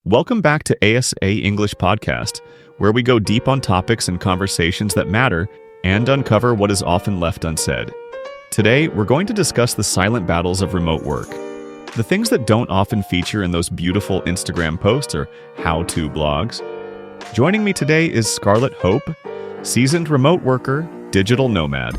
Welcome back to ASA English Podcast, where we go deep on topics and conversations that matter and uncover what is often left unsaid. Today, we're going to discuss the silent battles of remote work. The things that don't often feature in those beautiful Instagram posts or how-to blogs. Joining me today is Scarlett Hope, seasoned remote worker, digital nomad.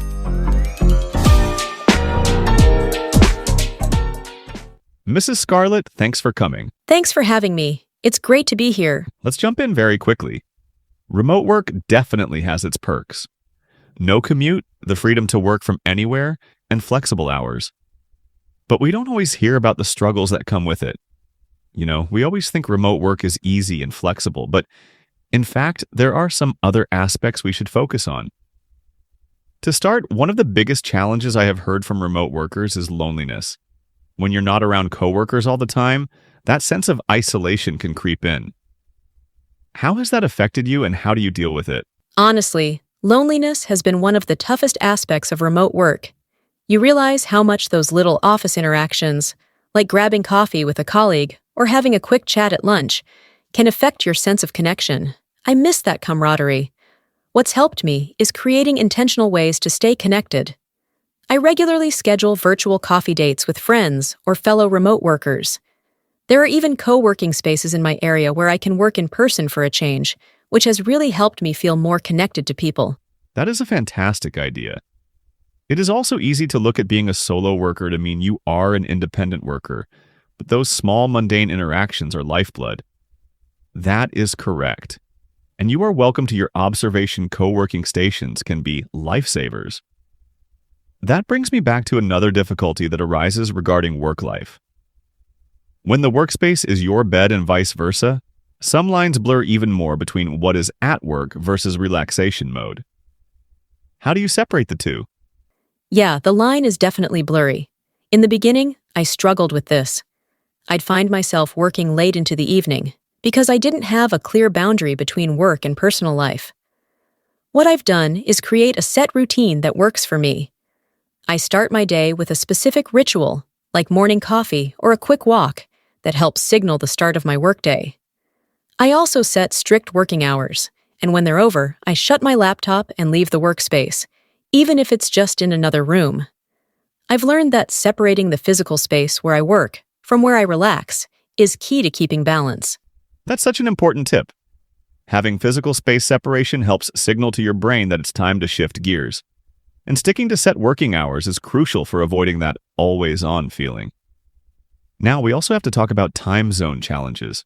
Mrs. Scarlett, thanks for coming. Thanks for having me. It's great to be here. Let's jump in very quickly. Remote work definitely has its perks. No commute, the freedom to work from anywhere, and flexible hours. But we don't always hear about the struggles that come with it. We always think remote work is easy and flexible, but in fact, there are some other aspects we should focus on. To start, one of the biggest challenges I have heard from remote workers is loneliness. When you're not around coworkers all the time, that sense of isolation can creep in. How has that affected you and how do you deal with it? Honestly, loneliness has been one of the toughest aspects of remote work. You realize how much those little office interactions, like grabbing coffee with a colleague or having a quick chat at lunch, can affect your sense of connection. I miss that camaraderie. What's helped me is creating intentional ways to stay connected. I regularly schedule virtual coffee dates with friends or fellow remote workers. There are even co-working spaces in my area where I can work in person for a change, which has really helped me feel more connected to people. That is a fantastic idea. It is also easy to look at being a solo worker to mean you are an independent worker, but those small mundane interactions are lifeblood. That is correct. And you are welcome to your observation co-working stations can be lifesavers. That brings me back to another difficulty that arises regarding work life. When the workspace is your bed and vice versa, some lines blur even more between what is at work versus relaxation mode. How do you separate the two? Yeah, the line is definitely blurry. In the beginning, I struggled with this. I'd find myself working late into the evening because I didn't have a clear boundary between work and personal life. What I've done is create a set routine that works for me. I start my day with a specific ritual, like morning coffee or a quick walk, that helps signal the start of my workday. I also set strict working hours, and when they're over, I shut my laptop and leave the workspace, even if it's just in another room. I've learned that separating the physical space where I work from where I relax is key to keeping balance. That's such an important tip. Having physical space separation helps signal to your brain that it's time to shift gears. And sticking to set working hours is crucial for avoiding that always-on feeling. Now, we also have to talk about time zone challenges.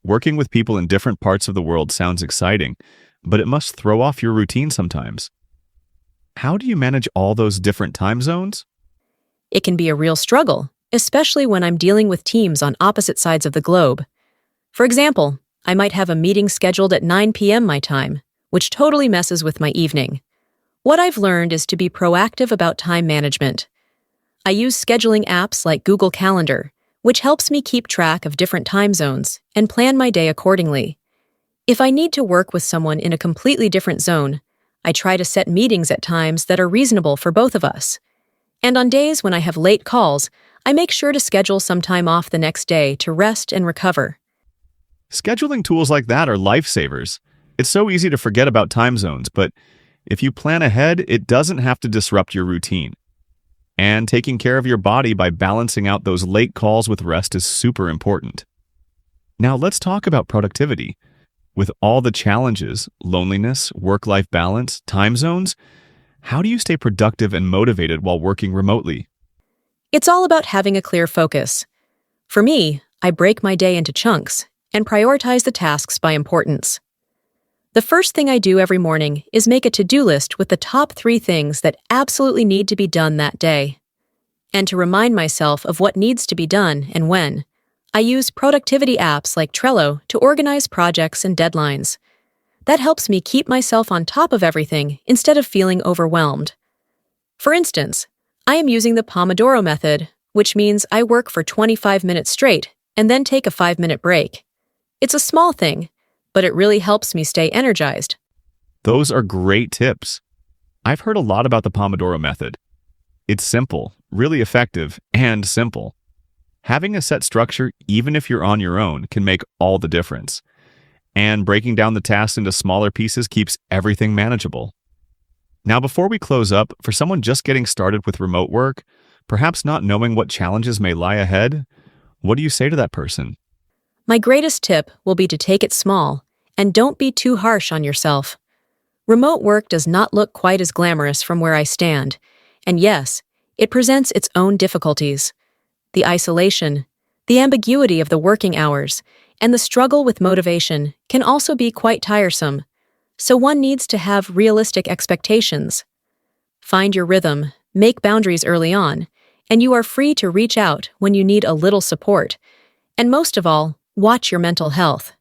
Working with people in different parts of the world sounds exciting, but it must throw off your routine sometimes. How do you manage all those different time zones? It can be a real struggle, especially when I'm dealing with teams on opposite sides of the globe. For example, I might have a meeting scheduled at 9 p.m. my time, which totally messes with my evening. What I've learned is to be proactive about time management. I use scheduling apps like Google Calendar, which helps me keep track of different time zones and plan my day accordingly. If I need to work with someone in a completely different zone, I try to set meetings at times that are reasonable for both of us. And on days when I have late calls, I make sure to schedule some time off the next day to rest and recover. Scheduling tools like that are lifesavers. It's so easy to forget about time zones, but if you plan ahead, it doesn't have to disrupt your routine. And taking care of your body by balancing out those late calls with rest is super important. Now let's talk about productivity. With all the challenges, loneliness, work-life balance, time zones, how do you stay productive and motivated while working remotely? It's all about having a clear focus. For me, I break my day into chunks and prioritize the tasks by importance. The first thing I do every morning is make a to-do list with the top 3 things that absolutely need to be done that day. And to remind myself of what needs to be done and when, I use productivity apps like Trello to organize projects and deadlines. That helps me keep myself on top of everything instead of feeling overwhelmed. For instance, I am using the Pomodoro method, which means I work for 25 minutes straight and then take a 5-minute break. It's a small thing, but it really helps me stay energized. Those are great tips. I've heard a lot about the Pomodoro method. It's simple, really effective, and simple. Having a set structure, even if you're on your own, can make all the difference. And breaking down the tasks into smaller pieces keeps everything manageable. Now, before we close up, for someone just getting started with remote work, perhaps not knowing what challenges may lie ahead, what do you say to that person? My greatest tip will be to take it small and don't be too harsh on yourself. Remote work does not look quite as glamorous from where I stand, and yes, it presents its own difficulties. The isolation, the ambiguity of the working hours, and the struggle with motivation can also be quite tiresome, so one needs to have realistic expectations. Find your rhythm, make boundaries early on, and you are free to reach out when you need a little support. And most of all, watch your mental health.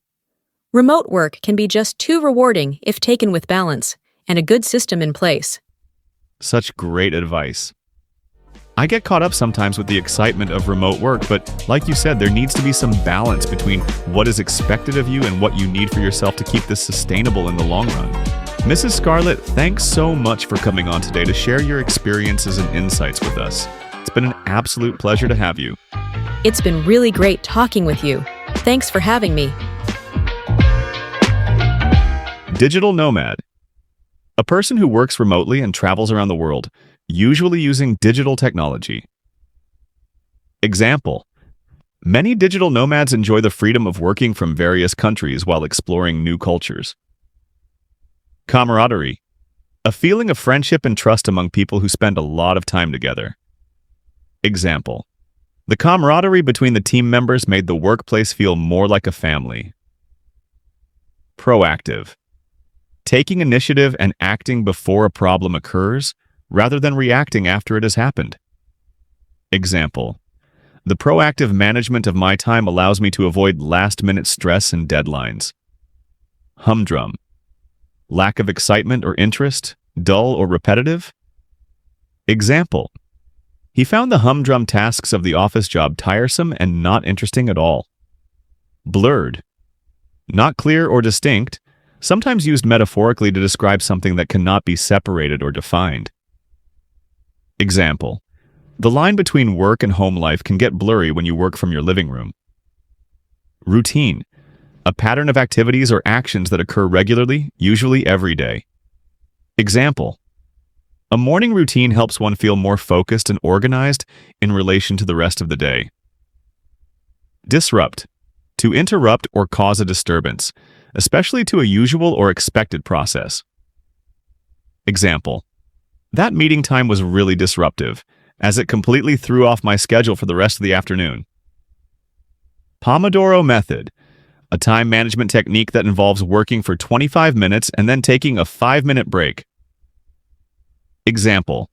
Remote work can be just too rewarding if taken with balance and a good system in place. Such great advice. I get caught up sometimes with the excitement of remote work, but like you said, there needs to be some balance between what is expected of you and what you need for yourself to keep this sustainable in the long run. Mrs. Scarlett, thanks so much for coming on today to share your experiences and insights with us. It's been an absolute pleasure to have you. It's been really great talking with you. Thanks for having me. Digital nomad. A person who works remotely and travels around the world, usually using digital technology. Example: many digital nomads enjoy the freedom of working from various countries while exploring new cultures. Camaraderie. A feeling of friendship and trust among people who spend a lot of time together. Example: the camaraderie between the team members made the workplace feel more like a family. Proactive. Taking initiative and acting before a problem occurs, rather than reacting after it has happened. Example: the proactive management of my time allows me to avoid last-minute stress and deadlines. Humdrum. Lack of excitement or interest, dull or repetitive. Example: he found the humdrum tasks of the office job tiresome and not interesting at all. Blurred. Not clear or distinct, sometimes used metaphorically to describe something that cannot be separated or defined. Example: the line between work and home life can get blurry when you work from your living room. Routine. A pattern of activities or actions that occur regularly, usually every day. Example: a morning routine helps one feel more focused and organized in relation to the rest of the day. Disrupt. To interrupt or cause a disturbance, especially to a usual or expected process. Example: that meeting time was really disruptive, as it completely threw off my schedule for the rest of the afternoon. Pomodoro method. A time management technique that involves working for 25 minutes and then taking a 5-minute break. Example: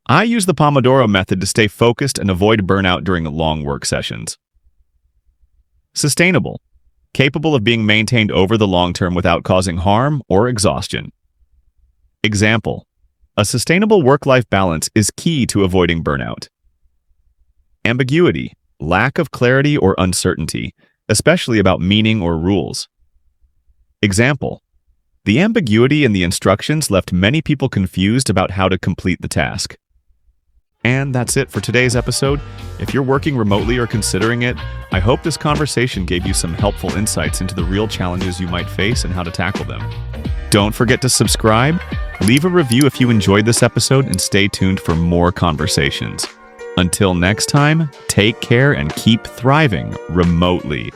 I use the Pomodoro method to stay focused and avoid burnout during long work sessions. Sustainable. Capable of being maintained over the long term without causing harm or exhaustion. Example: a sustainable work-life balance is key to avoiding burnout. Ambiguity. Lack of clarity or uncertainty, especially about meaning or rules. Example: the ambiguity in the instructions left many people confused about how to complete the task. And that's it for today's episode. If you're working remotely or considering it, I hope this conversation gave you some helpful insights into the real challenges you might face and how to tackle them. Don't forget to subscribe, leave a review if you enjoyed this episode, and stay tuned for more conversations. Until next time, take care and keep thriving remotely.